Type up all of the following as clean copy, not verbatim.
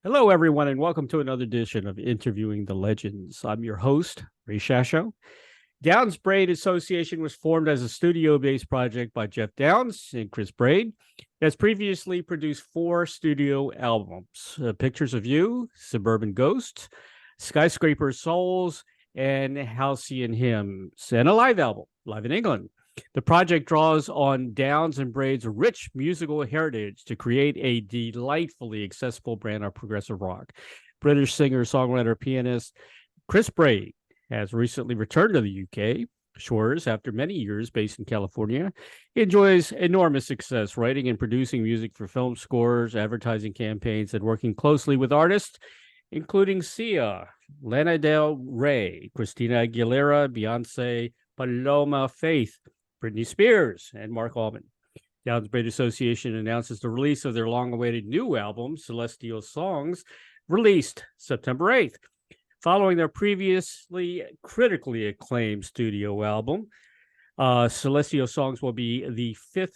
Hello, everyone, and welcome to another edition of Interviewing the Legends. I'm your host, Ray Shasho. Downes Braide Association was formed as a studio-based project by Geoff Downes and Chris Braide. It has previously produced 4 studio albums, Pictures of You, Suburban Ghosts, Skyscraper Souls, and Halcyon Hymns, and a live album, live in England. The project draws on Downes and Braide's rich musical heritage to create a delightfully accessible brand of progressive rock. British singer-songwriter-pianist Chris Braide has recently returned to the UK shores after many years based in California. He enjoys enormous success writing and producing music for film scores, advertising campaigns, and working closely with artists including Sia, Lana Del Rey, Christina Aguilera, Beyonce, Paloma Faith, Britney Spears, and Marc Almond. Downes Braide Association announces the release of their long-awaited new album, Celestial Songs, released September 8th. Following their previously critically acclaimed studio album, Celestial Songs will be the 5th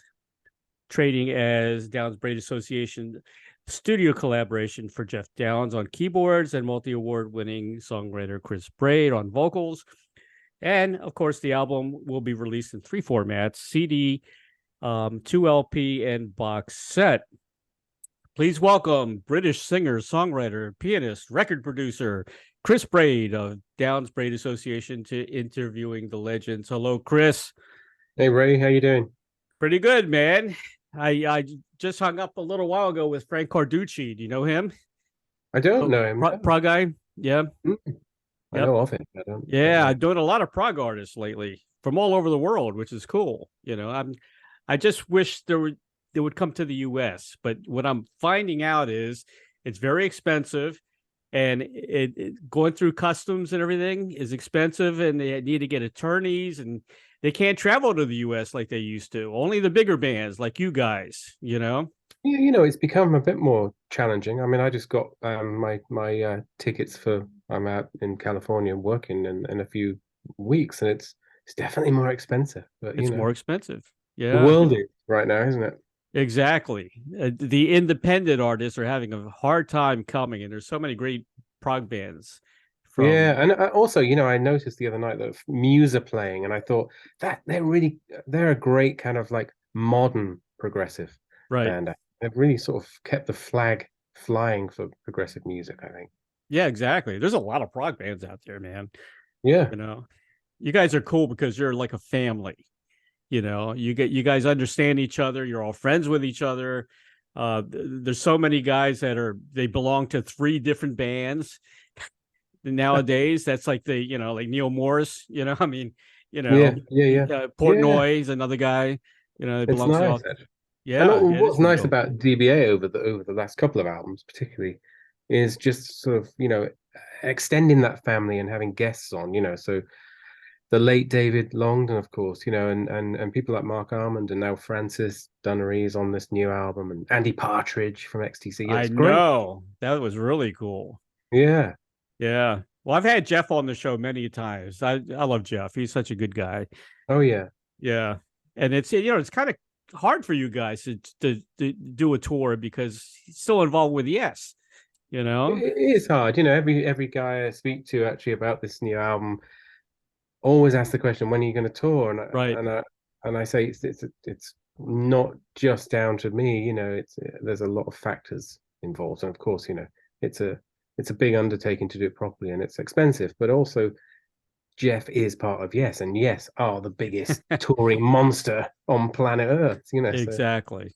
trading as Downes Braide Association studio collaboration for Geoff Downes on keyboards and multi-award-winning songwriter Chris Braide on vocals. And, of course, the album will be released in 3 formats, CD, 2 LP, and box set. Please welcome British singer, songwriter, pianist, record producer, Chris Braide of Downes Braide Association to Interviewing the Legends. Hello, Chris. Hey, Ray. How you doing? Pretty good, man. I just hung up a little while ago with Frank Carducci. Do you know him? I don't know him. Prague guy? Yeah. I know of him. Yeah, I'm doing a lot of prog artists lately from all over the world, which is cool. I just wish they would come to the US, but what I'm finding out is it's very expensive, and it going through customs and everything is expensive, and they need to get attorneys, and they can't travel to the US like they used to. Only the bigger bands like you guys, Yeah, it's become a bit more challenging. I mean, I just got my tickets for I'm out in California working in a few weeks, and it's definitely more expensive. But It's more expensive. the Yeah. world is right now, isn't it? Exactly. The independent artists are having a hard time coming, and there's so many great prog bands from Yeah, and also, I noticed the other night that Muse are playing, and I thought that they're a great kind of like modern progressive right. band. They've really sort of kept the flag flying for progressive music, I think. Yeah, exactly. There's a lot of prog bands out there, man. Yeah. You know, you guys are cool because you're like a family. You guys understand each other. You're all friends with each other. There's so many guys they belong to 3 different bands nowadays. That's like like Neil Morris. I mean, Yeah, yeah, yeah. Portnoy is another guy. It It's belongs to nice, all. actually. And Yeah, it what's is nice real. about DBA over the last couple of albums, particularly, is just sort of, extending that family and having guests on, so the late David Longdon, of course, and people like Marc Almond and now Francis Dunnery is on this new album, and Andy Partridge from XTC. I It's great. know that was really cool. Yeah. Yeah. Well, I've had Geoff on the show many times. I love Geoff. He's such a good guy. Oh, yeah. Yeah. And it's kind of hard for you guys to do a tour because he's still involved with Yes, you know? It is hard. Every guy I speak to actually about this new album always ask the question, when are you going to tour? Right. And I say it's not just down to me. There's a lot of factors involved, and of course, it's a big undertaking to do it properly, and it's expensive. But also, Geoff is part of Yes, and Yes are the biggest touring monster on planet Earth. So Exactly.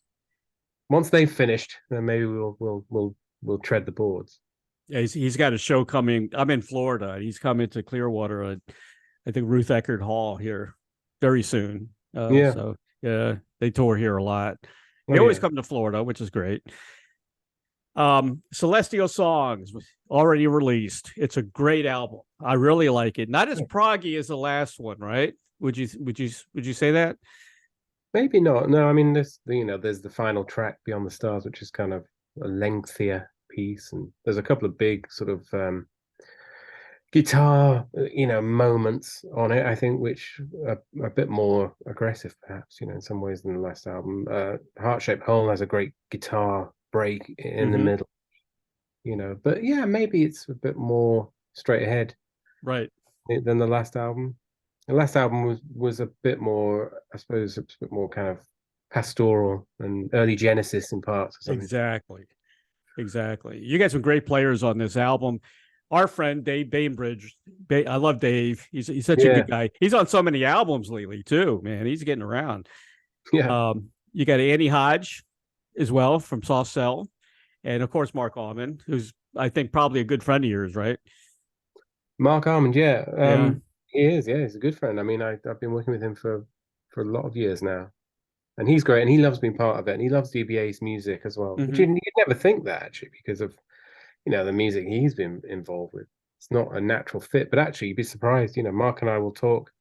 once they've finished, then maybe we'll tread the boards. Yeah, he's got a show coming. I'm in Florida. He's coming to Clearwater at, I think, Ruth Eckerd Hall here very soon. Yeah. So yeah, they tour here a lot. They Oh always yeah. come to Florida, which is great. Celestial Songs already released. It's a great album. I really like it. Not as proggy as the last one, right? Would you say that? Maybe not. No, I mean, there's the final track, Beyond the Stars, which is kind of a lengthier piece, and there's a couple of big sort of guitar, moments on it, I think, which are a bit more aggressive, perhaps, in some ways than the last album. Heart Shaped Hole has a great guitar break in the middle. But yeah, maybe it's a bit more straight ahead Right. than the last album. The last album was a bit more, I suppose, a bit more kind of pastoral and early Genesis in parts or something. Exactly. You got some great players on this album. Our friend Dave Bainbridge, I love Dave. He's such a Yeah, good guy. He's on so many albums lately too, man. He's getting around. yeah. You got Annie Hodge as well from Soft Cell, and of course Marc Almond, who's I think probably a good friend of yours, right? Marc Almond, yeah. Yeah. He is, yeah, he's a good friend. I mean, I've been working with him for a lot of years now. And he's great, and he loves being part of it, and he loves DBA's music as well. Which Mm-hmm. you'd never think that actually, because of the music he's been involved with. It's not a natural fit, but actually, you'd be surprised. Marc and I will talk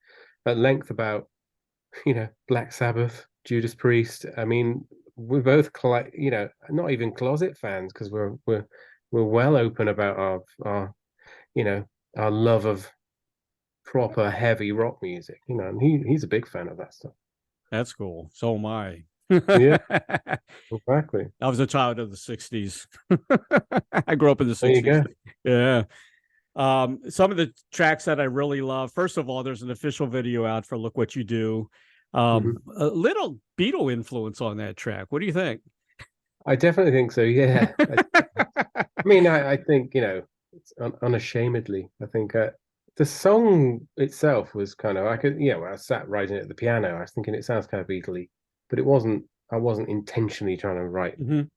at length about Black Sabbath, Judas Priest. I mean, we're both not even closet fans because we're well open about our our love of proper heavy rock music. And he's a big fan of that stuff. That's cool. So am I. Yeah, exactly. I was a child of the 60s. I grew up in the There you 60s. go. Yeah. Some of the tracks that I really love. First of all, there's an official video out for Look What You Do. Mhm. A little Beatle influence on that track. What do you think? I definitely think so. Yeah. I mean, I think, it's unashamedly. I think the song itself was kind of, when I sat writing it at the piano, I was thinking it sounds kind of Beatley, but I wasn't intentionally trying to write Mhm.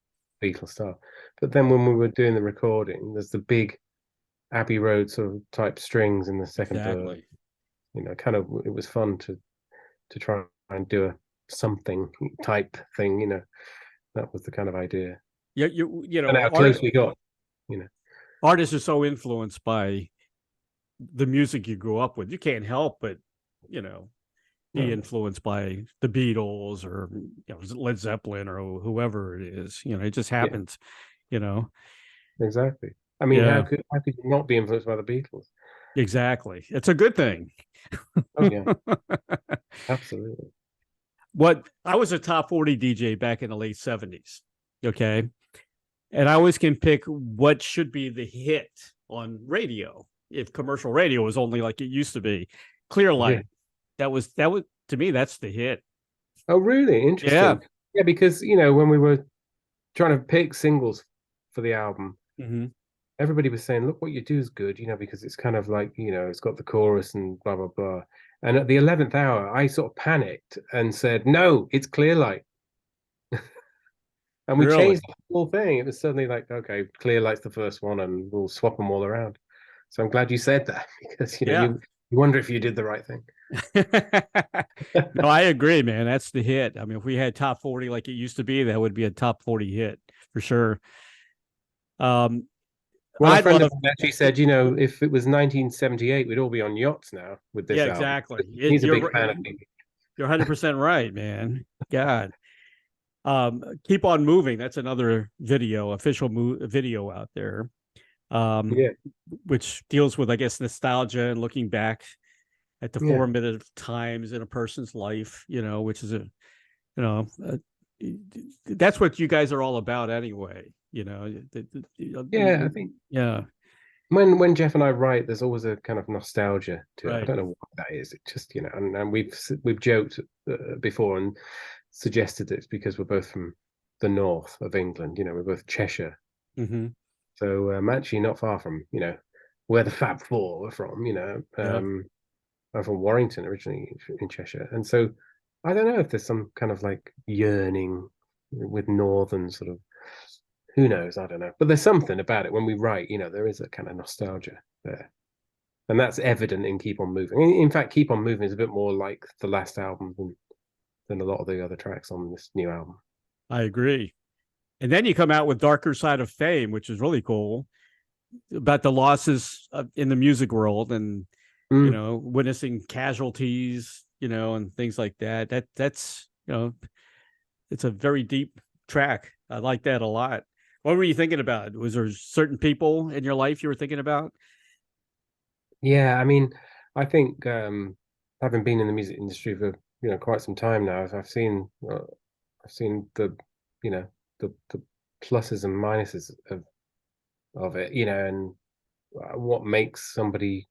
Beatles stuff. But then when we were doing the recording, there's the big Abbey Road sort of type strings in the second verse. Exactly. Kind of, it was fun to try and do a something type thing. That was the kind of idea. Yeah, And how close we got. You know. artists are so influenced by the music you grew up with. You can't help but, be influenced by the Beatles or Led Zeppelin or whoever it is. It just happens. Exactly. I mean, Yeah, how could you not be influenced by the Beatles? exactly. It's a good thing. Oh yeah, absolutely. What I was a top 40 DJ back in the late 70s. Okay. And I always can pick what should be the hit on radio. If commercial radio was only like it used to be, Clear Light. Yeah. That was to me, that's the hit. Oh, really? Yeah. Interesting. Yeah, because when we were trying to pick singles for the album, Mm-hmm. everybody was saying, "Look, what you do is good," because it's kind of like it's got the chorus and blah blah blah. And at the 11th hour, I sort of panicked and said, "No, it's Clear Light." And we Really? changed the whole thing. It was suddenly like, okay, Clear Light's the first one, and we'll swap them all around. So I'm glad you said that because Yeah. you wonder if you did the right thing. No, I agree, man. That's the hit. I mean, if we had top 40 like it used to be, that would be a top 40 hit for sure. Well, a I friend of love, mine actually said, if it was 1978, we'd all be on yachts now with this yeah, album. exactly. He's a big fan of me. You're 100% right, man. God. Keep on moving. That's another official video out there. Yeah, Which deals with, I guess, nostalgia and looking back at the yeah, formative times in a person's life, which is that's what you guys are all about anyway, yeah. I think yeah, when Geoff and I write, there's always a kind of nostalgia to it. I right. don't know what that is. It just and we've joked before and suggested it's because we're both from the north of England. We're both Cheshire. Mm-hmm. So I'm actually not far from, where the Fab Four were from, Yeah, I'm from Warrington originally in Cheshire. And so I don't know if there's some kind of like yearning with northern sort of, who knows? I don't know. But there's something about it when we write, there is a kind of nostalgia there. And that's evident in Keep On Moving. In fact, Keep On Moving is a bit more like the last album than a lot of the other tracks on this new album. I agree. And then you come out with Darker Side of Fame, which is really cool, about the losses in the music world and witnessing casualties, and things like that. That's it's a very deep track. I like that a lot. What were you thinking about? Was there certain people in your life you were thinking about? Yeah, I mean, I think having been in the music industry for quite some time now, I've seen the you know the pluses and minuses of of it, and what makes somebody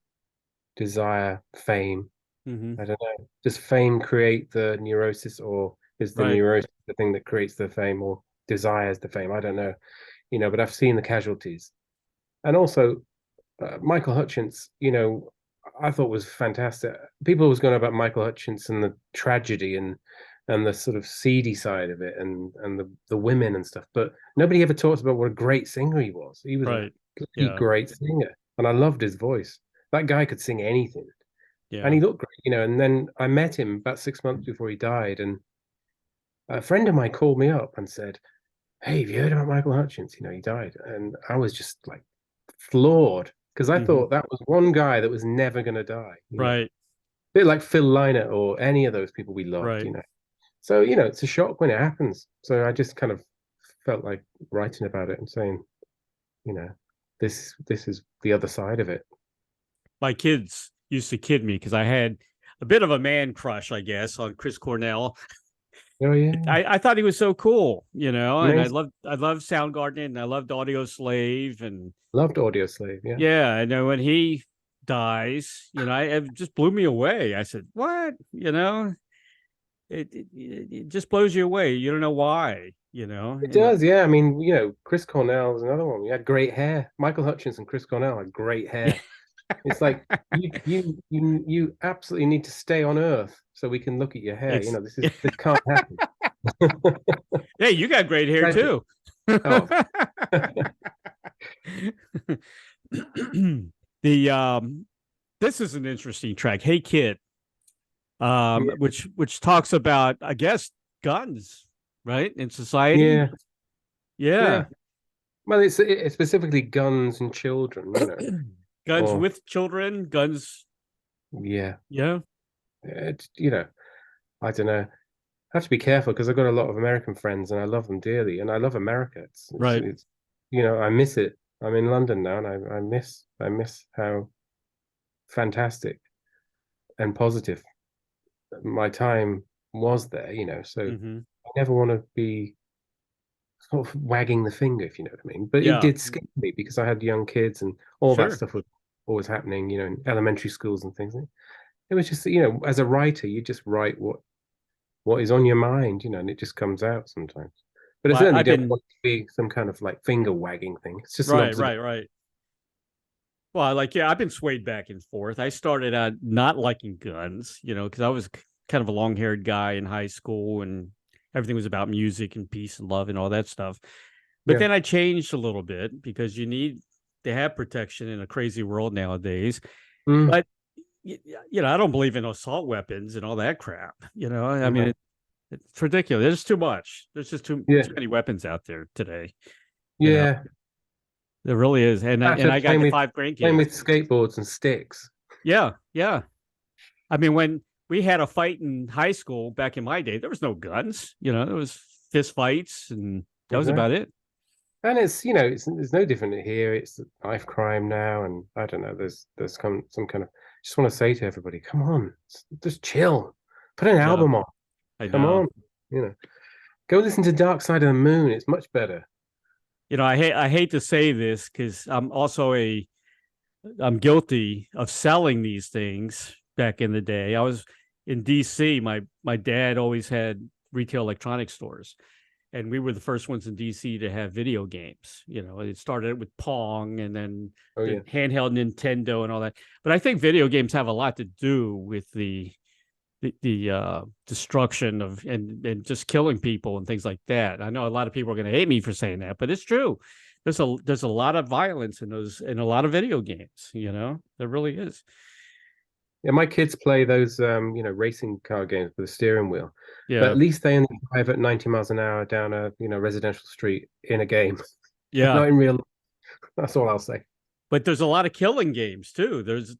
desire fame. Mm-hmm. I don't know. Does fame create the neurosis, or is the Right. neurosis the thing that creates the fame or desires the fame? I don't know. But I've seen the casualties. And also, Michael Hutchence, I thought was fantastic. People always going about Michael Hutchence and the tragedy and the sort of seedy side of it and the women and stuff, but nobody ever talks about what a great singer he was. He was a Right. really Yeah. great singer, and I loved his voice. That guy could sing anything, and Yeah. he looked great, And then I met him about 6 months before he died, and a friend of mine called me up and said, "Hey, have you heard about Michael Hutchence? He died." And I was just like floored because I Mm-hmm. thought that was one guy that was never going to die. Right. A bit like Phil Lynott or any of those people we loved. Right. So it's a shock when it happens. So I just kind of felt like writing about it and saying, you know, this is the other side of it. My kids used to kid me because I had a bit of a man crush, I guess, on Chris Cornell. Oh yeah, I thought he was so cool, and amazing. I loved Soundgarden and I loved Audio Slave, and Loved Audio Slave. Yeah, yeah, I know when he dies, it just blew me away. I said, "What?" It just blows you away. You don't know why, it and does. Yeah, I mean, Chris Cornell was another one. He had great hair. Michael Hutchence and Chris Cornell had great hair. It's like you absolutely need to stay on Earth so we can look at your hair. it's This can't happen. hey, you got great hair Tragic. too. Oh, The this is an interesting track. Hey Kid, yeah, which talks about, I guess, guns, right, in society. yeah, Yeah. yeah. Well, it's specifically guns and children. Guns Or with children, guns. yeah, Yeah. it's I don't know. I have to be careful because I've got a lot of American friends and I love them dearly and I love America. Right. I miss it. I'm in London now and I miss how fantastic and positive my time was there. So Mm-hmm. I never want to be sort of wagging the finger, if you know what I mean. But it Yeah. did scare me because I had young kids and all that Sure. stuff was always happening, in elementary schools and things. It was just, as a writer, you just write what is on your mind, and it just comes out sometimes. But I Well, certainly I've don't been want to be some kind of like finger wagging thing. It's just an right, observation. right, right. Well, like, yeah, I've been swayed back and forth. I started out not liking guns, because I was kind of a long haired guy in high school and everything was about music and peace and love and all that stuff. But Yeah. then I changed a little bit because you need to have protection in a crazy world nowadays. Mm, But, I don't believe in assault weapons and all that crap. I mean, no. it's ridiculous. There's too much. There's just Yeah. too many weapons out there today. You know, Yeah. there really is. And After I got playing with five playing grandkids. with skateboards and sticks. Yeah, yeah. I mean, when we had a fight in high school back in my day, there was no guns. There was fist fights, and that was about Exactly. it. And it's no different here. It's knife crime now, and I don't know. There's some kind of. Just want to say to everybody, come on, just chill. Put an Yeah, album on. I Come know. on, go listen to Dark Side of the Moon. It's much better. I hate to say this because I'm guilty of selling these things back in the day. I was in DC. My dad always had retail electronics stores, and we were the first ones in DC to have video games. It started with Pong and then Oh the yeah, handheld Nintendo and all that. But I think video games have a lot to do with the destruction of and just killing people and things like that. I know a lot of people are going to hate me for saying that, but it's true. There's a lot of violence in a lot of video games. There really is. yeah. My kids play those racing car games with a steering wheel, but Yeah, at least they only drive at 90 miles an hour down a residential street in a game, yeah. not in real. That's all I'll say. But there's a lot of killing games too. There's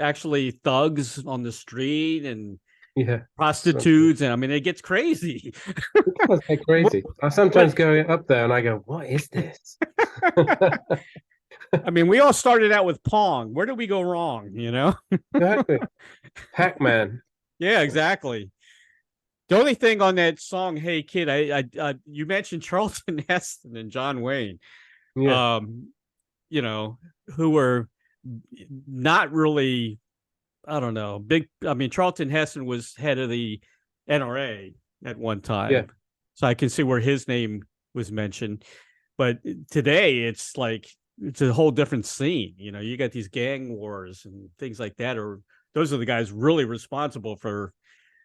actually thugs on the street and Yeah, so prostitutes, and I mean it gets crazy. it does get what, crazy. I sometimes what go up there and I go, "What is this?" I mean, we all started out with Pong. Where did we go wrong? Exactly. Pac-Man. Yeah, exactly. The only thing on that song, "Hey Kid," I you mentioned Charlton Heston and John Wayne. Yeah. You know, who were not really, I don't know, big. I mean, Charlton Heston was head of the NRA at one Yeah. time, so I can see where his name was mentioned. But today, it's like it's a whole different scene. You know, you got these gang wars and things like that. Or those are the guys really responsible for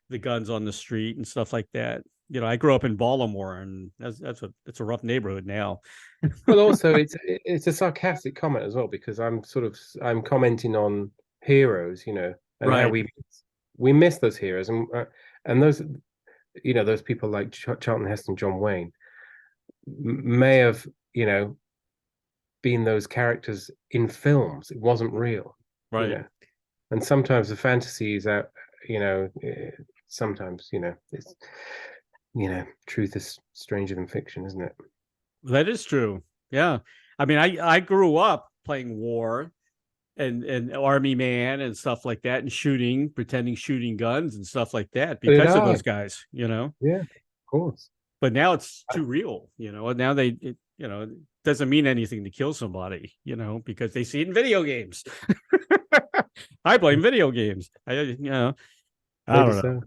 the guns on the street and stuff like that. You know, I grew up in Baltimore, and it's a rough neighborhood now. Well, also it's a sarcastic comment as well, because I'm commenting on heroes, and how Right, we miss those heroes, and those those people like Charlton Heston, John Wayne may have been those characters in films. It wasn't real, right. and sometimes the fantasy is out, sometimes it's truth is stranger than fiction, isn't it? That is true. Yeah. I mean, I grew up playing war and Army Man and stuff like that, and pretending shooting guns and stuff like that So did because of I. those guys, you know. Yeah, of course. But now it's too real, you know. And now it doesn't mean anything to kill somebody, you know, because they see it in video games. I blame video games. I Maybe don't so.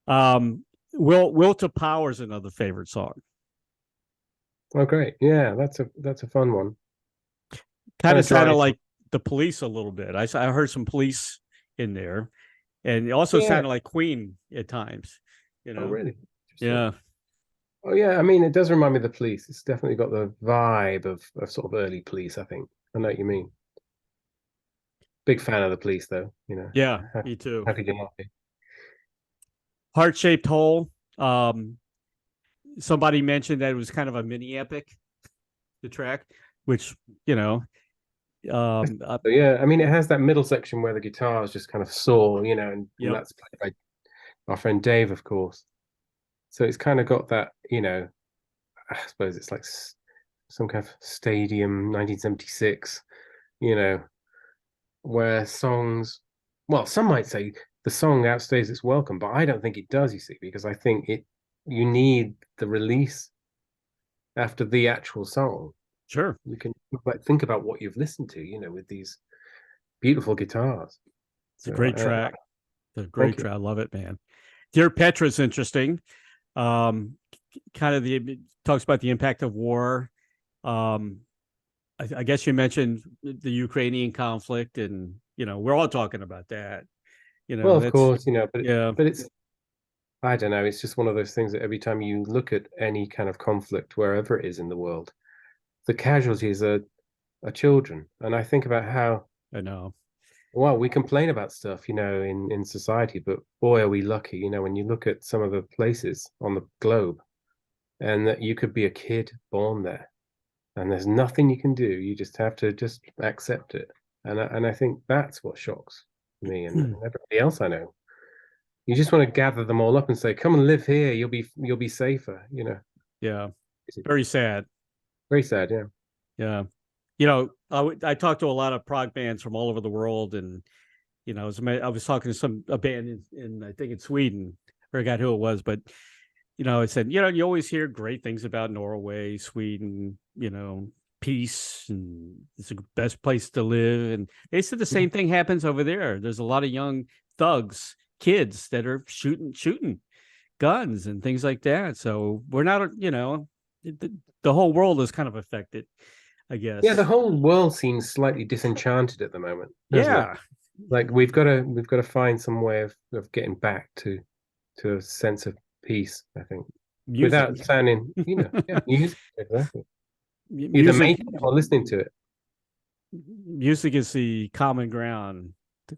know. Will to Power is another favorite song. Oh, great. Yeah, that's a fun one. Kind of sounded dry. like the Police a little bit. I heard some Police in there, and it also Yeah. sounded like Queen at times. You Oh, know, really? yeah, Oh, yeah. I mean, it does remind me of the Police. It's definitely got the vibe of sort of early Police, I think. I know what you mean. Big fan of the Police, though. yeah, How, me too. how could you not be? Heart Shaped Hole. Somebody mentioned that it was kind of a mini epic, the track, which you know, So, yeah, I mean, it has that middle section where the guitars just kind of soar, and yep, that's played by our friend Dave, of course. So it's kind of got that, I suppose it's like some kind of stadium 1976, you know, where well, some might say the song outstays its welcome, but I don't think it does, you see, because I think you need the release after the actual song. sure, You can like think about what you've listened to, with these beautiful guitars. it's a So, great track. It's a great thank you. track. I love it, man. Dear Petra is interesting. Um, Kind of talks about the impact of war. Um, I guess you mentioned the Ukrainian conflict, and we're all talking about that. Well, of That's course, yeah, but it's I don't know. It's just one of those things that every time you look at any kind of conflict, wherever it is in the world, the casualties are children. And I think about how, I know. well, we complain about stuff, in society, but boy, are we lucky, when you look at some of the places on the globe, and that you could be a kid born there, and there's nothing you can do. You just have to just accept it. And I think that's what shocks me and everybody else I know. You just want to gather them all up and say, "Come and live here. You'll be safer." Yeah, It's very sad. very sad. Yeah. Yeah, I talked to a lot of prog bands from all over the world, and I was talking to a band in I think in Sweden. I forgot who it was, but I said, you always hear great things about Norway, Sweden, peace, and it's the best place to live. And they said the same thing happens over there. There's a lot of young thugs, kids that are shooting guns and things like that. So we're not, the whole world is kind of affected, I Yeah, the guess. whole world seems slightly disenchanted at the moment, doesn't it? Yeah. Like we've got to find some way of getting back to a sense of peace, I think, Music. without sounding, yeah, music, exactly. Either Music. making it or listening to it. Music is the common ground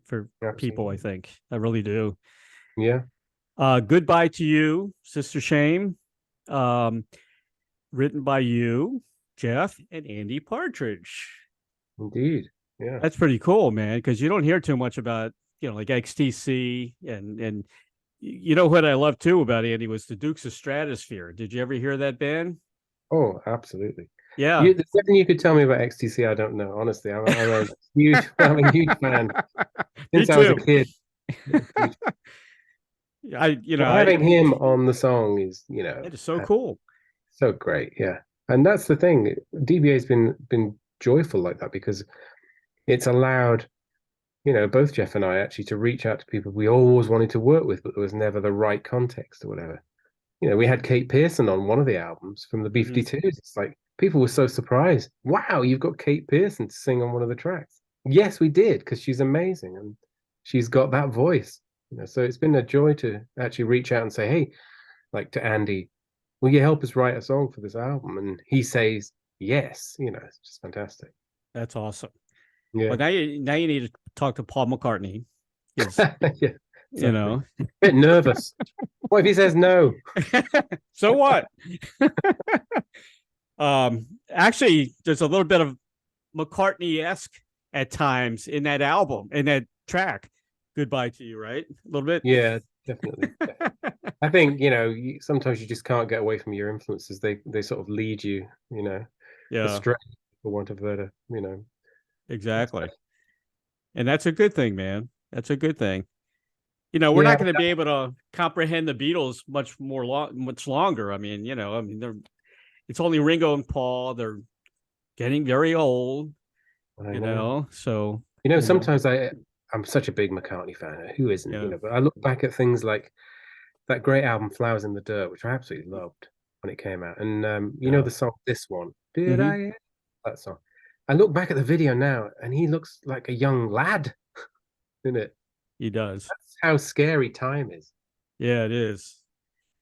for people, I Absolutely. think. I really do. Yeah, Goodbye to You, Sister Shame, um, written by you, Geoff, and Andy Partridge. indeed. Yeah. That's pretty cool, man, because you don't hear too much about, like XTC and what I love too about Andy was the Dukes of Stratosphere. Did you ever hear that band? Oh, absolutely. Yeah. There's nothing you could tell me about XTC I don't know. Honestly, I'm a huge, I'm a huge fan Me since I was a too. kid. I, Having him on the song is, it is so cool. so great. Yeah. And that's the thing. DBA's been joyful like that because it's allowed, both Geoff and I actually to reach out to people we always wanted to work with, but there was never the right context or whatever. We had Kate Pearson on one of the albums from the B-52s. It's like people were so surprised. Wow, you've got Kate Pearson to sing on one of the tracks. Yes, we did, because she's amazing and she's got that voice. So it's been a joy to actually reach out and say, hey, like to Andy, will you help us write a song for this album? And he says yes. It's just fantastic. That's awesome. Yeah. Well, now you need to talk to Paul McCartney. Yeah, exactly. A bit nervous. What if he says no? So what? Actually, there's a little bit of McCartney-esque at times in that album, in that track. Goodbye to You, right? A little bit. Yeah, definitely. I think sometimes you just can't get away from your influences. They sort of lead you, astray, for want of a better, Exactly. And that's a good thing, man. That's a good thing. We're not going to be able to comprehend the Beatles much longer. I mean, it's only Ringo and Paul. They're getting very old, so. Sometimes I'm such a big McCartney fan. Who isn't, but I look back at things like that great album, Flowers in the Dirt, which I absolutely loved when it came out. And the song, this one, that song. I look back at the video now and he looks like a young lad, isn't it? He does. That's how scary time is. Yeah, it is.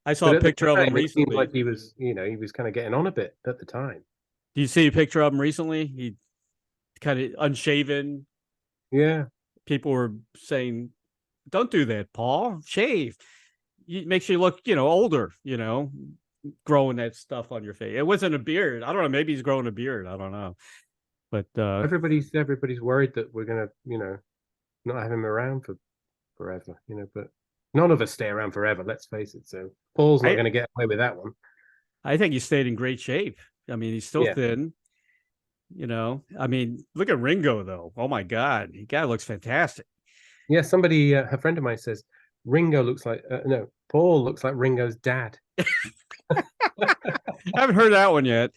I saw a picture of him recently. It seemed like he was, he was kind of getting on a bit at the time. Do you see a picture of him recently? He kind of unshaven. Yeah. People were saying, don't do that, Paul. Shave. It makes you look, older, growing that stuff on your face. It wasn't a beard. I don't know. Maybe he's growing a beard. I don't know. But everybody's worried that we're going to, not have him around for forever, but none of us stay around forever, let's face it. So Paul's not going to get away with that one. I think he stayed in great shape. I mean, he's still thin. I mean, look at Ringo though. Oh my God, the guy looks fantastic. Yeah, somebody, a friend of mine says Ringo looks like no, Paul looks like Ringo's dad. I haven't heard that one yet.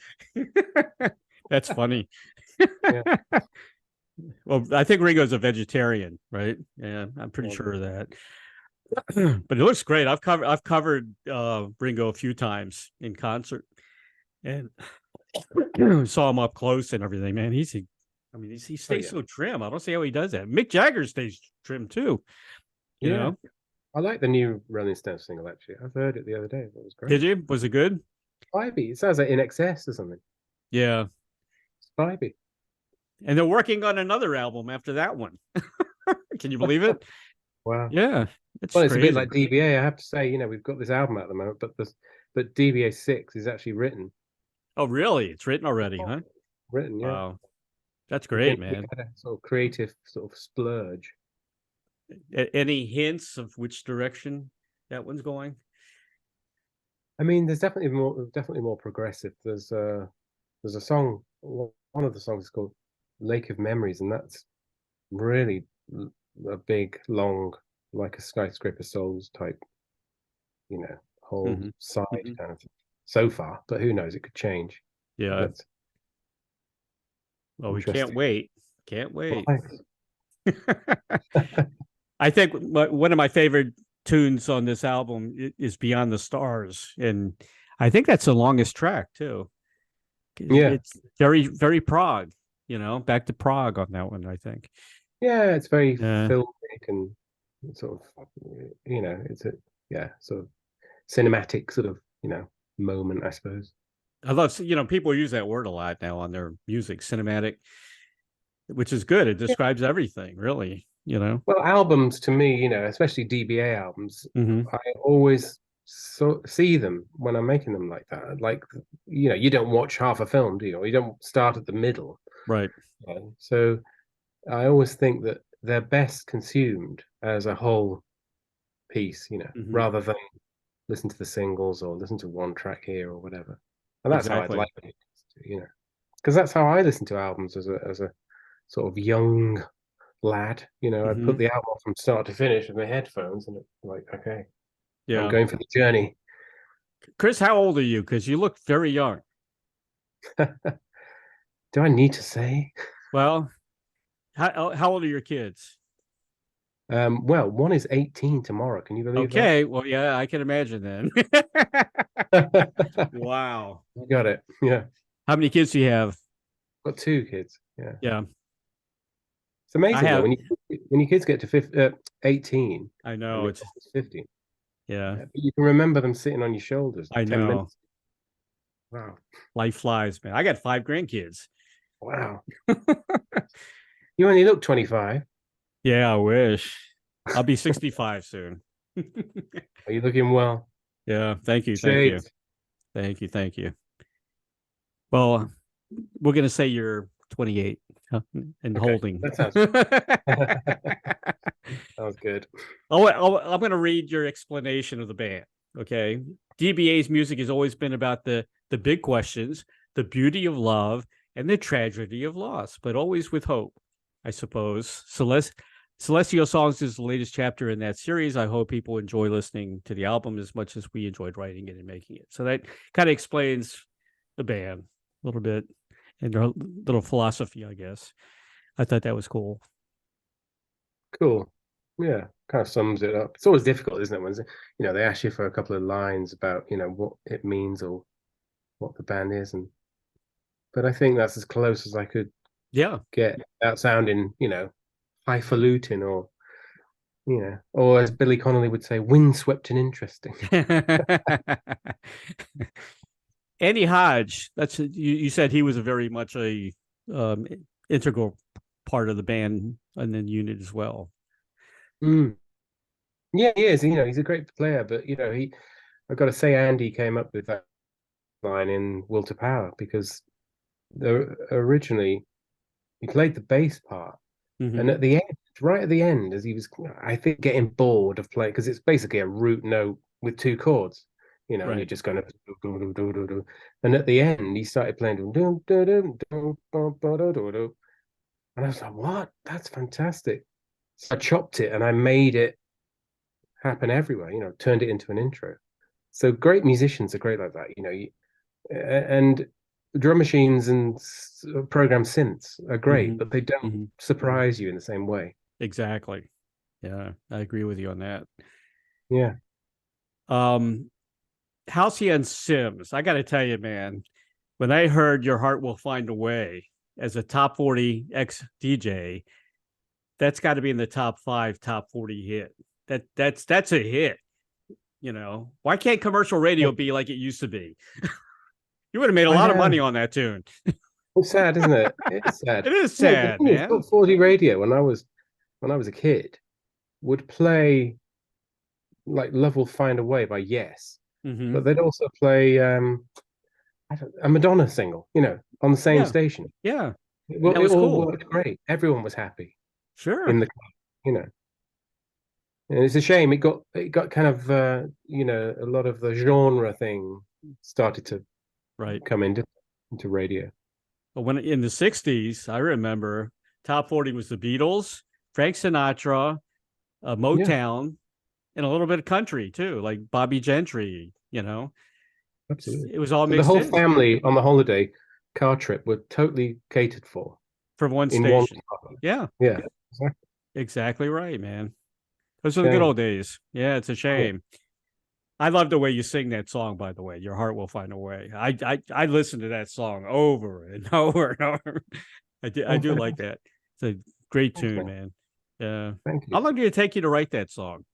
That's funny. Yeah. Well, I think Ringo's a vegetarian, right? Yeah, I'm pretty sure of that. But it looks great. I've covered Ringo a few times in concert, and saw him up close and everything. Man, he stays so trim. I don't see how he does that. Mick Jagger stays trim too. You know, I like the new Rolling Stones single. Actually, I've heard it the other day. It was great. Did you? Was it good? Spivey. It sounds like In Excess or something. Yeah, Spivey. And they're working on another album after that one. Can you believe it? Wow. Yeah. It's a bit like DBA. I have to say, we've got this album at the moment, but DBA 6 is actually written. Oh, really? It's written already, huh? Written, yeah. Wow. That's great, man. A sort of creative sort of splurge. Any hints of which direction that one's going? I mean, there's definitely more progressive. There's a song. One of the songs is called Lake of Memories, and that's really a big, long, like a Skyscraper Souls type, whole side kind of thing so far. But who knows? It could change. Yeah. Well, we can't wait. Can't wait. I think one of my favorite tunes on this album is Beyond the Stars, and I think that's the longest track too. Yeah, it's very, very prog. Back to prog on that one. I think. Yeah, it's very filmic and sort of, it's a sort of cinematic sort of moment, I suppose. I love people use that word a lot now on their music, cinematic, which is good. It describes everything, really. Well, albums to me, especially DBA albums, I always see them when I'm making them like that. Like, you don't watch half a film, do you? Or you don't start at the middle. Right. So I always think that they're best consumed as a whole piece, rather than listen to the singles or listen to one track here or whatever. And that's how I'd like it, because that's how I listen to albums as a sort of young lad. I put the album from start to finish with my headphones, and it's like, okay, I'm going for the journey. Chris, how old are you? Because you look very young. Do I need to say? Well, how old are your kids? Well, one is 18 tomorrow. Can you believe that? Okay, well, yeah, I can imagine then. Wow. You got it. Yeah. How many kids do you have? Got two kids. Yeah. Yeah, It's I amazing though, have. when your kids get to 18 I and know your it's, daughter's 15, yeah, but you can remember them sitting on your shoulders I 10 know. minutes. Wow. Life flies, man. I got 5 grandkids. Wow. You only look 25. Yeah, I wish. I'll be 65 soon. Are you looking well? Yeah, thank you, thank you, Shaped. thank you, thank you. Well, we're gonna say you're 28 and Okay. holding. That sounds sounds good. I'm going to read your explanation of the band. Okay. DBA's music has always been about the big questions, the beauty of love, and the tragedy of loss, but always with hope, I suppose. Celestial Songs is the latest chapter in that series. I hope people enjoy listening to the album as much as we enjoyed writing it and making it. So that kind of explains the band a little bit and their little philosophy, I guess. I thought that was cool. Cool. Yeah, kind of sums it up. It's always difficult, isn't it? When they ask you for a couple of lines about, what it means or what the band is, but I think that's as close as I could Yeah. get without sounding, highfalutin or as Billy Connolly would say, windswept and interesting. Andy Hodge, you said he was a very much a um, integral part of the band and then unit as well. Mm. Yeah, he is. He's a great player, but I've got to say, Andy came up with that line in Will to Power because originally he played the bass part, and at the end, right at the end, as he was, I think, getting bored of playing because it's basically a root note with two chords, and Right. you're just going to, and at the end, he started playing, and I was like, what? That's fantastic. So I chopped it and I made it happen everywhere, turned it into an intro. So great musicians are great like that, and drum machines and program synths are great, but they don't surprise you in the same way. Exactly. Yeah, I agree with you on that. Yeah. Halcyon Hymns. I got to tell you, man, when I heard Your Heart Will Find a Way as a top 40 ex DJ, that's got to be in the top 5 top 40 hit. That's a hit. Why can't commercial radio be like it used to be? You would have made a lot of money on that tune. It's sad, isn't it? It's sad. It is sad, man. Top 40 radio when I was a kid would play like Love Will Find a Way by Yes, but they'd also play a Madonna single, on the same station. Yeah. Well, it all worked great. Everyone was happy. Sure. In the club, And it's a shame it got kind of a lot of the genre thing started to come into radio. But when in the 60s, I remember top 40 was the Beatles, Frank Sinatra, Motown, and a little bit of country too, like Bobby Gentry, Absolutely. It was all mixed the whole in. family on the holiday car trip were totally catered for from one station. Yeah. Exactly right, man. Those are the good old days. Yeah, it's a shame. I love the way you sing that song, by the way. Your Heart Will Find a Way. I listen to that song over and over and over. I do like that. It's a great tune, man. Yeah. Thank you. How long did it take you to write that song?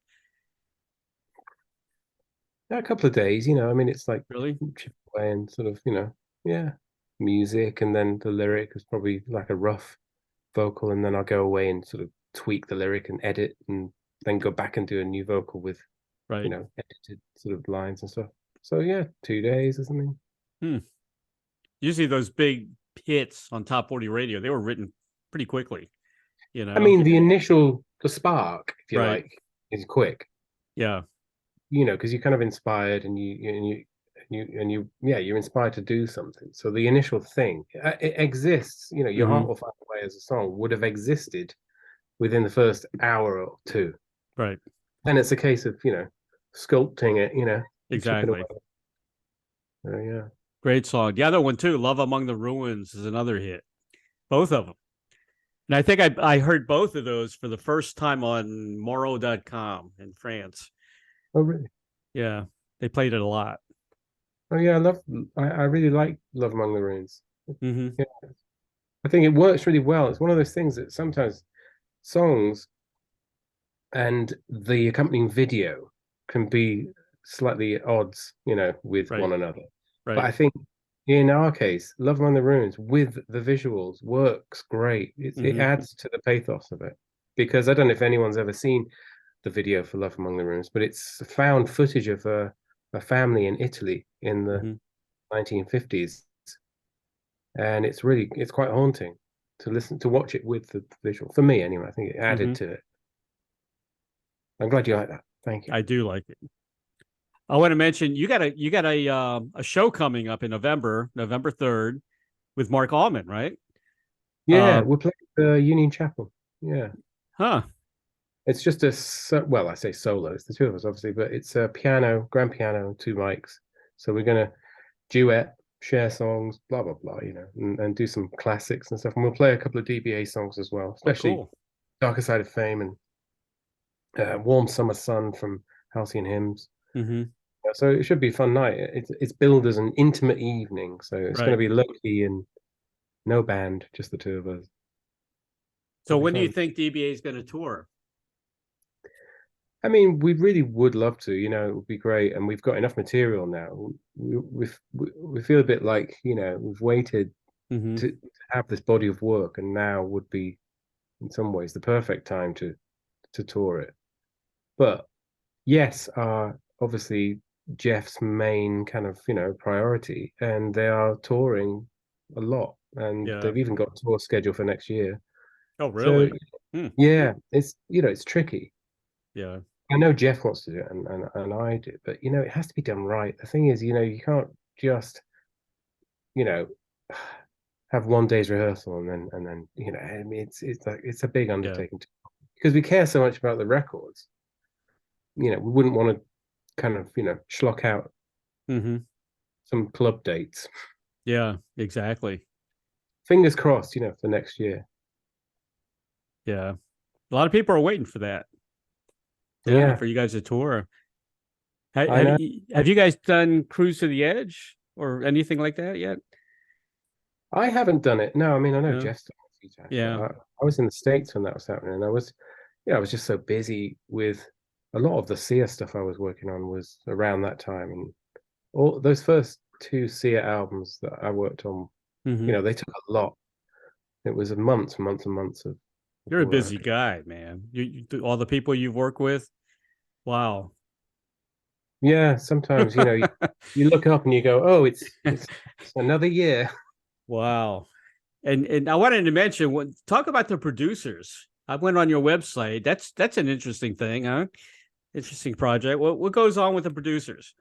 A couple of days, it's like really chip away and sort of, music, and then the lyric is probably like a rough vocal, and then I'll go away and sort of tweak the lyric and edit, and then go back and do a new vocal with edited sort of lines and stuff. So yeah, 2 days or something. Usually those big hits on top 40 radio, they were written pretty quickly. I mean, the spark, if you like, is quick. Yeah. Because you're kind of inspired and you're inspired to do something. So the initial thing, it exists. Your Heart Will Find a Way as a song would have existed within the first hour or two. Right. And it's a case of, sculpting it, exactly. Yeah. Great song. The other one too, Love Among the Ruins, is another hit. Both of them. And I think I heard both of those for the first time on Moro.com in France. Oh, really? Yeah, they played it a lot. Oh, yeah. I really like Love Among the Ruins. Hmm. Yeah. I think it works really well. It's one of those things that sometimes songs and the accompanying video can be slightly at odds, with Right, one another. But right. I think in our case, Love Among the Ruins with the visuals works great. It Hmm. adds to the pathos of it. Because I don't know if anyone's ever seen the video for Love Among the Ruins, but it's found footage of a family in Italy in the Hmm. 1950s. And it's quite haunting to watch it with the visual. For me, anyway, I think it Hmm. added to it. I'm glad you like that. Thank you. I do like it. I want to mention you got a show coming up in November 3rd with Marc Almond, right? Yeah, Uh, we're playing the Union Chapel. Yeah. huh. It's just well, I say solo. It's the two of us, obviously, but it's a piano, grand piano, two mics. So we're gonna duet, share songs, blah blah blah, and do some classics and stuff. And we'll play a couple of DBA songs as well, Oh, especially cool. Darker Side of Fame and Warm Summer Sun from Halcyon Hymns. Hmm. So it should be a fun night. It's billed as an intimate evening, so it's going Right. to be low key and no band, just the two of us. So It'll be when do you fun. think DBA is going to tour? I mean, we really would love to. It would be great, and we've got enough material now. We feel a bit like we've waited Hmm. to have this body of work, and now would be in some ways the perfect time to tour it. But yes, obviously Geoff's main kind of priority, and they are touring a lot, and Yeah. they've even got a tour schedule for next year. Oh, So really? Hmm. yeah, it's tricky. Yeah. I know Geoff wants to do it, and I do, but it has to be done right. The thing is, you can't just you know have one day's rehearsal and then I mean it's like it's a big Yeah. undertaking because we care so much about the records. We wouldn't want to kind of schlock out Hmm. some club dates. Yeah. Exactly. Fingers crossed, for next year. Yeah. A lot of people are waiting for that. Yeah, Yeah, for you guys to tour. Have, I have, know. you, have you guys done Cruise to the Edge or anything like that yet? I haven't done it. No, I mean I know No. Jeff's done it a few times, but Yeah. I was in the States when that was happening, and I was just so busy with a lot of the Sia stuff I was working on was around that time, and all those first two Sia albums that I worked on, Hmm. they took a lot. It was a months and months of You're a busy work. guy, man. All the people you've worked with. Wow. Yeah, sometimes you look up and you go, oh, it's another year. Wow. And I wanted to mention talk about the producers. I went on your website. That's an interesting thing, huh? Interesting project. What goes on with the producers?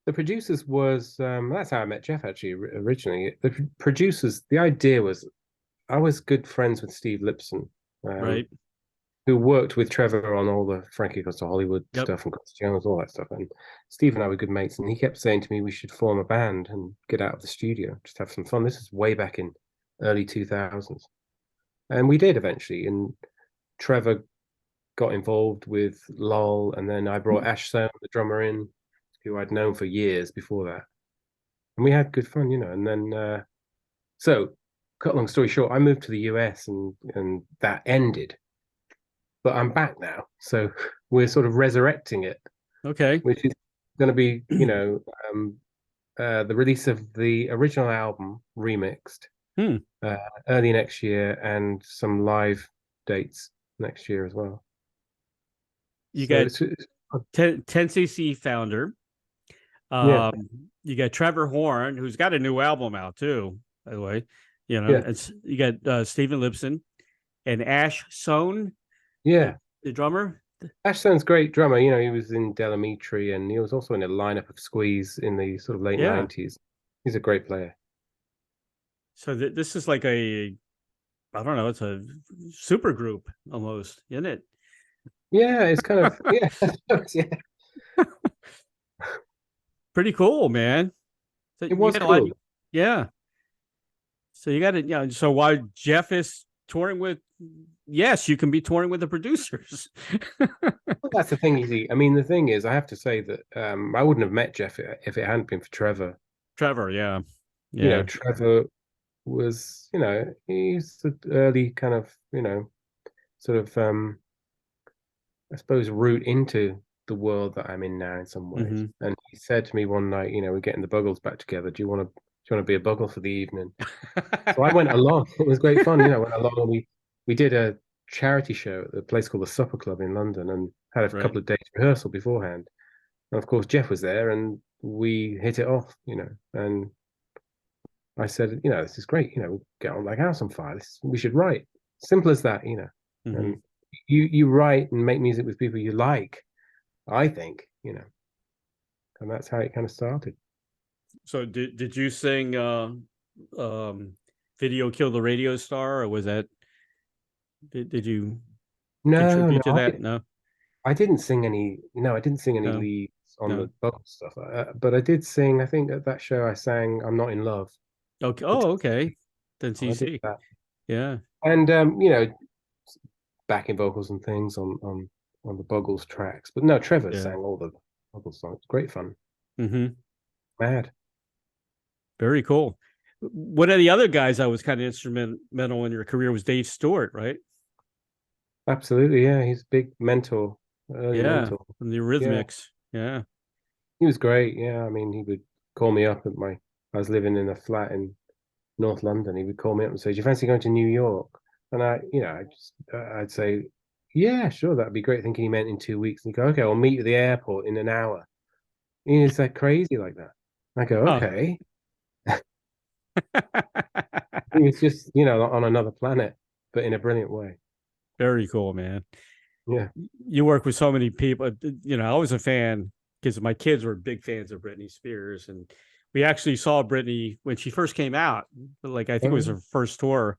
The producers was that's how I met Geoff actually originally. The producers, the idea was I was good friends with Steve Lipson, um, Right. who worked with Trevor on all the Frankie Goes to Hollywood Yep. stuff and Chris Jones, all that stuff. And Steve and I were good mates, and he kept saying to me we should form a band and get out of the studio, just have some fun. This is way back in early 2000s. And we did eventually. And Trevor got involved with Lol, and then I brought Ash Stone, the drummer, in, who I'd known for years before that. And we had good fun, And then, so cut long story short, I moved to the US and that ended. But I'm back now. So we're sort of resurrecting it, Okay. which is going to be, the release of the original album remixed Hmm. uh, early next year and some live dates next year as well. You So got it's 10cc founder. yeah, Um, you got Trevor Horn, who's got a new album out too, by the way. yeah, You got Stephen Lipson and Ash Sohn, yeah. the drummer. Ashton's great drummer. He was in Delamitri and he was also in a lineup of Squeeze in the sort of late Yeah. 90s. He's a great player. So this is like I don't know, it's a super group almost, isn't it? Yeah, it's kind of yeah, yeah. Pretty cool, man. So It you was got a lot. cool. Yeah. So you got to, so while Geoff is touring with, yes, you can be touring with the producers. Well, that's the thing, you see. I mean, the thing is, I have to say that I wouldn't have met Geoff if it hadn't been for Trevor. Trevor, yeah. You know, Yeah. Trevor was, he's the early kind of, sort of, I suppose, route into the world that I'm in now in some ways. Hmm. And he said to me one night, we're getting the Buggles back together. Do you want to be a Buggle for the evening? So I went along. It was great fun. Went along and we did a charity show at a place called the Supper Club in London and had a Right. couple of days rehearsal beforehand. And of course, Geoff was there and we hit it off. And I said, this is great. We'll get on like house on fire. We should write. Simple as that. Hmm. And you write and make music with people you like, I think. And that's how it kind of started. So did you sing Video Kill the Radio Star, or was that did you No, no, contribute to that? No. I didn't sing any. No, I didn't sing any No. leads on No. the vocal stuff. But I did sing. I think at that show I sang "I'm Not in Love." Okay. The Oh, okay. Then I did CC. that, Yeah. and backing vocals and things on the Buggles tracks. But no, Trevor Yeah. sang all the Buggles songs. Great fun. Hmm. Mad. Very cool. One of the other guys I was kind of instrumental in your career was Dave Stewart, right? Absolutely, yeah. He's a big mentor, early Yeah, mentor. from the Yeah, Eurythmics. Yeah. he was great. Yeah, I mean, he would call me up at my. I was living in a flat in North London. He would call me up and say, "Do you fancy going to New York?" And I'd say, "Yeah, sure, that'd be great." Thinking he meant in 2 weeks. And he'd go, "Okay, I'll meet you at the airport in an hour." And he's like crazy like that. I go, Oh. "Okay." He was just, on another planet, but in a brilliant way. Very cool, man. Yeah. You work with so many people. I was a fan because my kids were big fans of Britney Spears, and we actually saw Britney when she first came out. Like I think it was Oh, her first tour.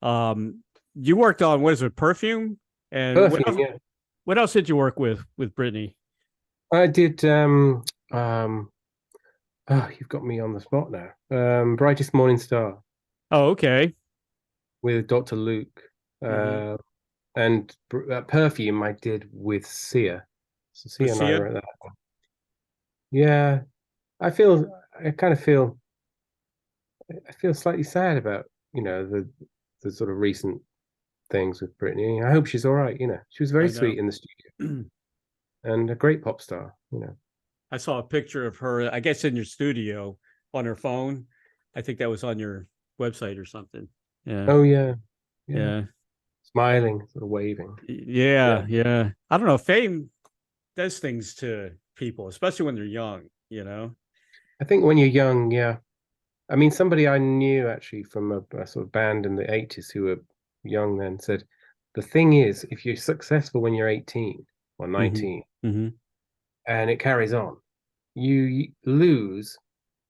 You worked on, what is it, Perfume, and what Perfume, else? yeah. What else did you work with Britney? I did um oh, you've got me on the spot now. Brightest Morning Star Oh, okay. with Dr. Luke. Mm-hmm. Uh and Perfume I did with Sia. So With Sia and I Sia? wrote that. Yeah. I feel slightly sad about, the sort of recent things with Britney. I hope she's all right. She was very I know. sweet in the studio and a great pop star. I saw a picture of her, I guess, in your studio on her phone. I think that was on your website or something. Yeah. Oh yeah, yeah. Yeah. Smiling, sort of waving. Yeah. Yeah. Yeah. I don't know. Fame does things to people, especially when they're young. I think when you're young, yeah. I mean, somebody I knew actually from a sort of band in the 80s who were young then said, the thing is, if you're successful when you're 18 or Hmm. 19 Hmm. and it carries on, you lose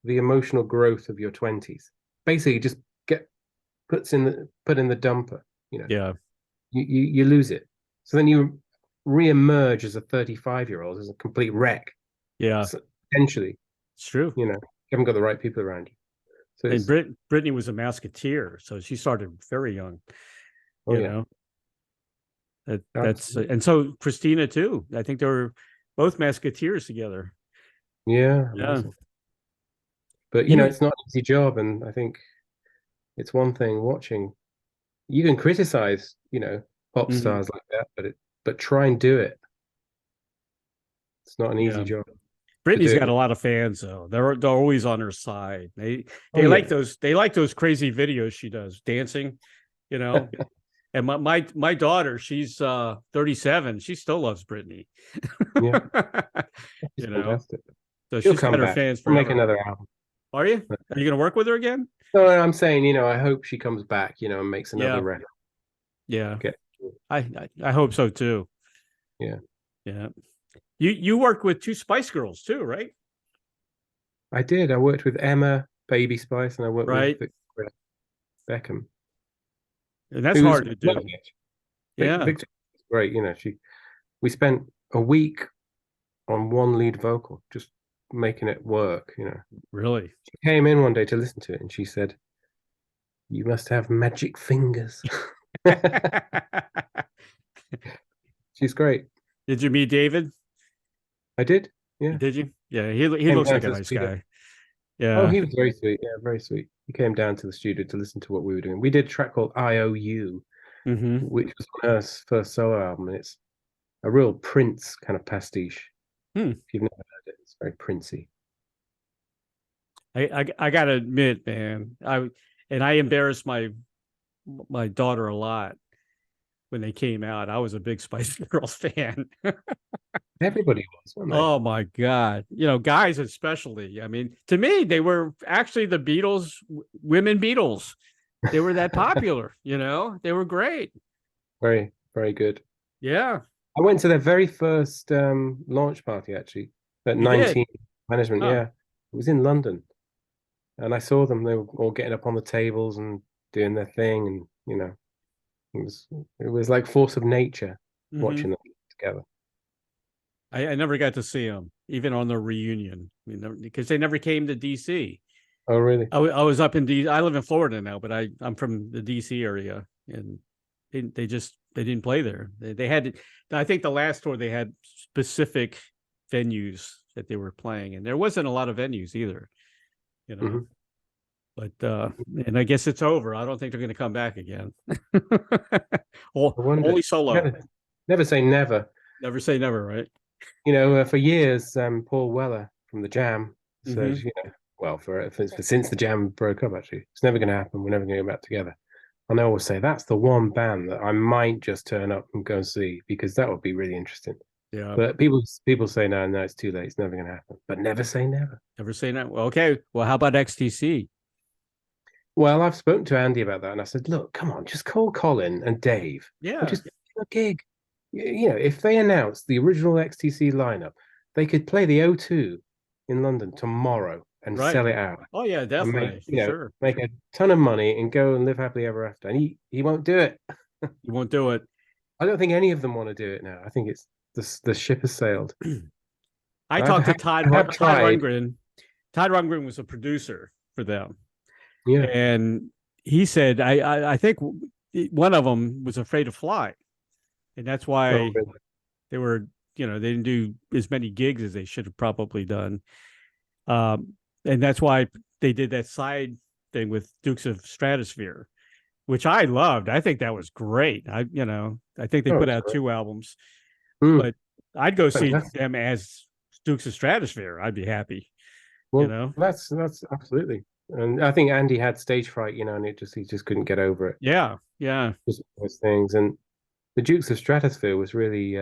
the emotional growth of your 20s. Basically, just get put in the dumper, you know. Yeah. You lose it. So then you re-emerge as a 35-year-old as a complete wreck. Yeah. So potentially, It's true. you haven't got the right people around you. So And it's Brittany was a Musketeer, so she started very young, oh you yeah, know. That's absolutely. and so Christina too. I think they were both Musketeers together. Yeah, Yeah. amazing. But You it's not an easy job, and I think it's one thing watching. You can criticize, pop Mhm. stars like that, but try and do it. It's not an easy Yeah. job to Brittany's do it got a with. lot of fans though. They're always on her side. They Oh they like yeah. those crazy videos she does dancing, you know. And my daughter, she's 37. She still loves Britney. Yeah, you it's know. fantastic. So She'll she's come got her back. fans We'll make forever. another album. Are you? Are you gonna work with her again? No, no, I'm saying, I hope she comes back, and makes another Yeah. record. Yeah. Get, I hope so too. yeah, Yeah. You worked with two Spice Girls too, right? I did. I worked with Emma, Baby Spice, and I worked with Right. Victoria Beckham, And that's who's hard to do. lovely. Yeah. Victoria was great. We spent a week on one lead vocal, just making it work. Really? She came in one day to listen to it, and she said, "You must have magic fingers." She's great. Did you meet David? I did. Yeah. Did you? Yeah, he Came looks down like to a the nice studio. guy. Oh, Yeah. he was very sweet. Yeah, very sweet. He came down to the studio to listen to what we were doing. We did a track called IOU, Mm-hmm. which was on her first solo album, and it's a real Prince kind of pastiche. Hmm. If you've never heard it, it's very Princey. I gotta admit, man, I embarrassed my daughter a lot when they came out. I was a big Spice Girls fan. Everybody was, weren't they? Oh my God. Guys especially. I mean, to me, they were actually the Beatles, women Beatles. They were that popular, they were great. Very, very good. Yeah. I went to their very first launch party, actually, at You did? 19 Management. Huh. Yeah, it was in London. And I saw them. They were all getting up on the tables and doing their thing. And, it was like force of nature watching them together. I never got to see them, even on the reunion, because they never came to DC. Oh, really? I was up in DC. I live in Florida now, but I'm from the DC area, and they didn't play there. They had, I think the last tour they had specific venues that they were playing, and there wasn't a lot of venues either, Mhm. But and I guess it's over. I don't think they're going to come back again. Only solo. Never say never. Never say never, right? For years, Paul Weller from the Jam says, well, for since the Jam broke up, actually, it's never going to happen. We're never going to go back together. And I always say that's the one band that I might just turn up and go and see, because that would be really interesting. Yeah. But people say no, it's too late. It's never going to happen. But never say never. Never say never. Well, okay. Well, how about XTC? Well, I've spoken to Andy about that, and I said, look, come on, just call Colin and Dave. Yeah. And just do a gig. If they announce the original XTC lineup, they could play the O2 in London tomorrow and sell it out. Oh yeah, definitely. Make a ton of money and go and live happily ever after. And he won't do it. He won't do it. I don't think any of them want to do it now. I think it's the ship has sailed. I talked to Todd Rundgren. Todd Rundgren was a producer for them. Yeah. And he said, I think one of them was afraid to fly. And that's why they were, they didn't do as many gigs as they should have probably done. And that's why they did that side thing with Dukes of Stratosphere, which I loved. I think that was great. I think they put out 2 albums, but I'd go see them as Dukes of Stratosphere. I'd be happy. Well, that's absolutely. And I think Andy had stage fright, and he just couldn't get over it. Yeah. Just those things. And the Dukes of Stratosphere was really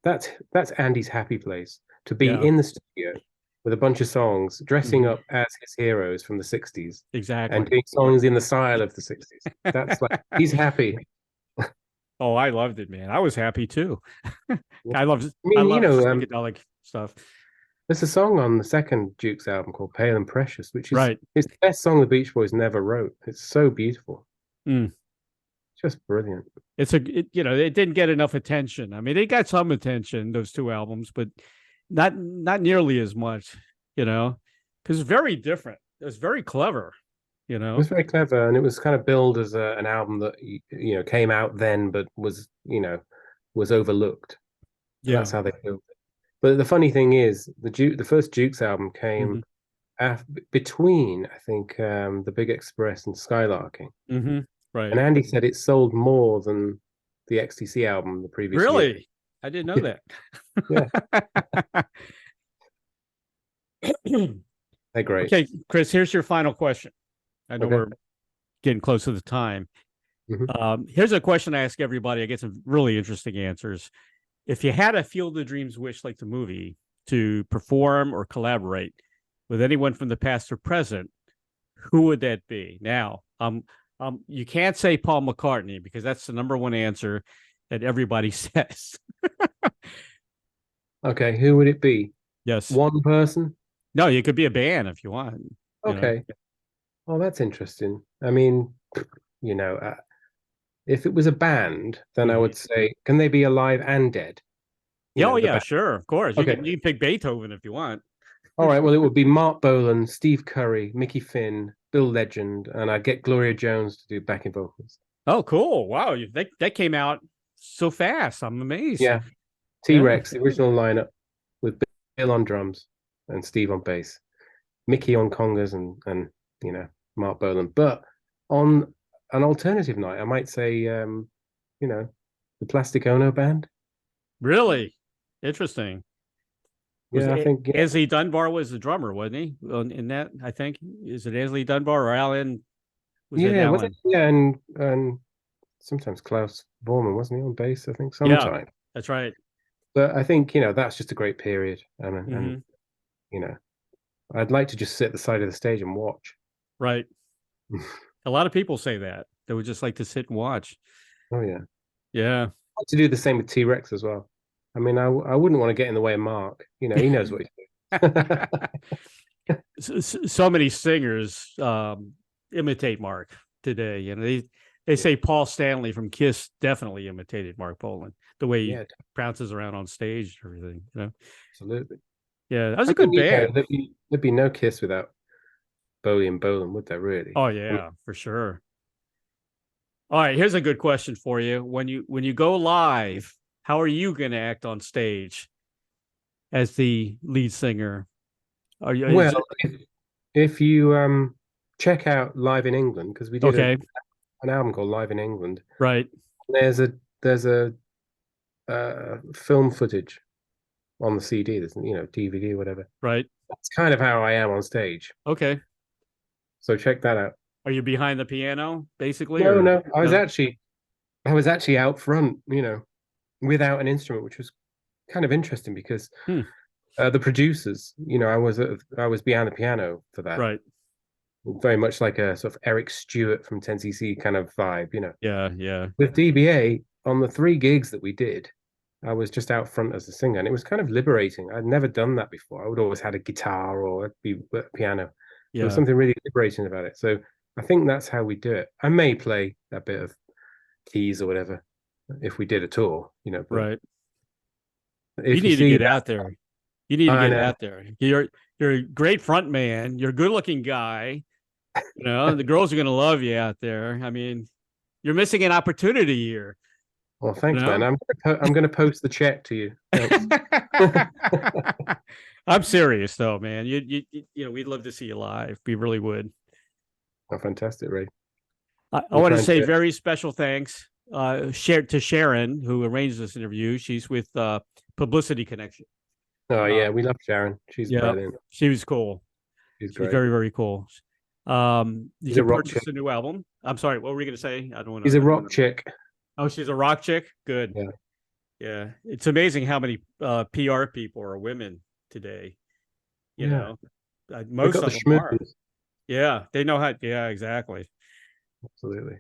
that's Andy's happy place, to be in the studio with a bunch of songs, dressing up as his heroes from the 60s. Exactly. And doing songs in the style of the 60s. That's like, he's happy. Oh, I loved it, man. I was happy too. I love psychedelic stuff. There's a song on the second Dukes album called Pale and Precious, which is it's the best song the Beach Boys never wrote. It's so beautiful. Just brilliant. It didn't get enough attention. I mean, they got some attention, those 2 albums, but not nearly as much, because it's very different. It was very clever, It was very clever, and it was kind of billed as an album that came out then, but was overlooked. Yeah, that's how they built it. But the funny thing is, the first Dukes album came between, I think, The Big Express and Skylarking. Right. And Andy said it sold more than the XTC album the previous year. Really? I didn't know that. Yeah. They're great. Okay, Chris, here's your final question. I know we're getting close to the time. Here's a question I ask everybody. I get some really interesting answers. If you had a Field of Dreams wish, like the movie, to perform or collaborate with anyone from the past or present, who would that be? Now, you can't say Paul McCartney, because that's the number one answer that everybody says. Okay, who would it be? Yes. One person? No, it could be a band if you want. Okay. Oh, that's interesting. I mean, if it was a band, then I would say, can they be alive and dead? Yeah, sure, of course. You can pick Beethoven if you want. All right, well, it would be Marc Bolan, Steve Curry, Mickey Finn, Bill Legend, and I'd get Gloria Jones to do backing vocals. Oh, cool! Wow, that came out so fast. I'm amazed. Yeah, Yeah. T-Rex, the original lineup with Bill on drums and Steve on bass, Mickey on congas, and Marc Bolan. But on an alternative night, I might say, the Plastic Ono Band. Really interesting. Was Yeah, I think Ansley Dunbar was the drummer, wasn't he? In that, I think, is it Ansley Dunbar or Alan? Was it was it? Alan? Yeah, and sometimes Klaus Vorman, wasn't he on bass? I think Yeah, sometime. that's right. But I think that's just a great period, and Hmm. you know, I'd like to just sit at the side of the stage and watch. Right. A lot of people say that they would just like to sit and watch. Oh yeah, Yeah. I'd like to do the same with T-Rex as well. I mean, I wouldn't want to get in the way of Marc. He knows what he's doing. So many singers imitate Marc today. They say Paul Stanley from Kiss definitely imitated Marc Bolan, the way he bounces around on stage and everything. Absolutely. Yeah, that was a good band. There'd be no Kiss without Bowie and Bolan, would there really? Oh yeah, for sure. All right, here's a good question for you. When you go live, how are you going to act on stage as the lead singer? Are you Well, if you check out Live in England, because we did an album called Live in England, right? There's a film footage on the CD. There's DVD or whatever. Right. That's kind of how I am on stage. Okay. So check that out. Are you behind the piano, basically? No. I was actually out front, without an instrument, which was kind of interesting because the producers, I was behind the piano for that. Right. Very much like a sort of Eric Stewart from 10cc kind of vibe, Yeah. With DBA, on the 3 gigs that we did, I was just out front as a singer, and it was kind of liberating. I'd never done that before. I would always had a guitar or a piano. Yeah. There was something really liberating about it. So I think that's how we do it. I may play a bit of keys or whatever if we did a tour, Right. You need to get out there. You need to get out there. You're a great front man. You're a good looking guy. The girls are going to love you out there. I mean, you're missing an opportunity here. Well, thanks, man. I'm going to post the check to you. I'm serious though, man. We'd love to see you live. We really would. Oh, fantastic, Ray. I want to say very special thanks to Sharon, who arranged this interview. She's with Publicity Connection. Oh yeah, we love Sharon. She's brilliant. She was cool. She's great. Very, very cool. You can purchase a new album. I'm sorry, what were you going to say? I don't want to. She's a rock chick. Oh, she's a rock chick. Good. Yeah. It's amazing how many PR people are women today. Most of them are. Yeah, they know how. Yeah, exactly. Absolutely.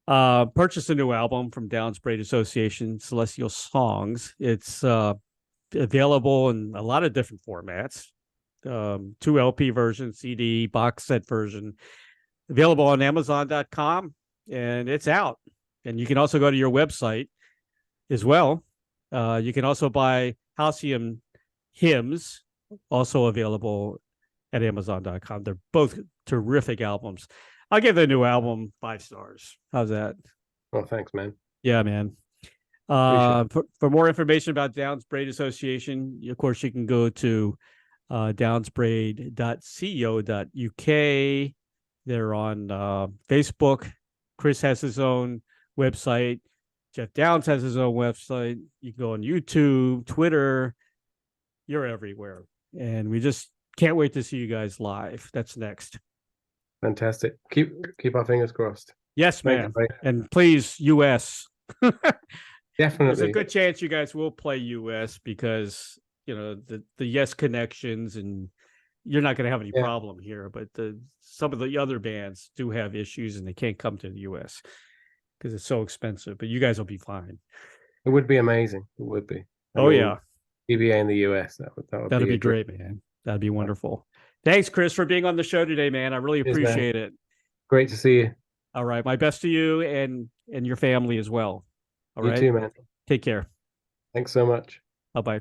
Purchase a new album from Downes Braide Association, Celestial Songs. It's available in a lot of different formats. 2 LP version, CD, box set version. Available on Amazon.com, and it's out. And you can also go to your website as well. You can also buy Halcyon Hymns, also available at Amazon.com. They're both terrific albums. I'll give the new album 5 stars. How's that? Oh, thanks, man. Yeah, man. For more information about Downes Braide Association, of course, you can go to downesbraide.co.uk. They're on Facebook. Chris has his own website. Geoff Downes has his own website. You can go on YouTube, Twitter. You're everywhere. And we just can't wait to see you guys live. That's next. Fantastic. Keep our fingers crossed. Yes, man. And please, US. Definitely. There's a good chance you guys will play US because, the Yes connections, and you're not going to have any problem here. But some of the other bands do have issues and they can't come to the US because it's so expensive. But you guys will be fine. It would be amazing. It would be. I mean, DBA in the US. That'd be great, man. That'd be wonderful. Thanks, Chris, for being on the show today, man. I really appreciate it. Great to see you. All right. My best to you and your family as well. All right. You too, man. Take care. Thanks so much. Bye-bye.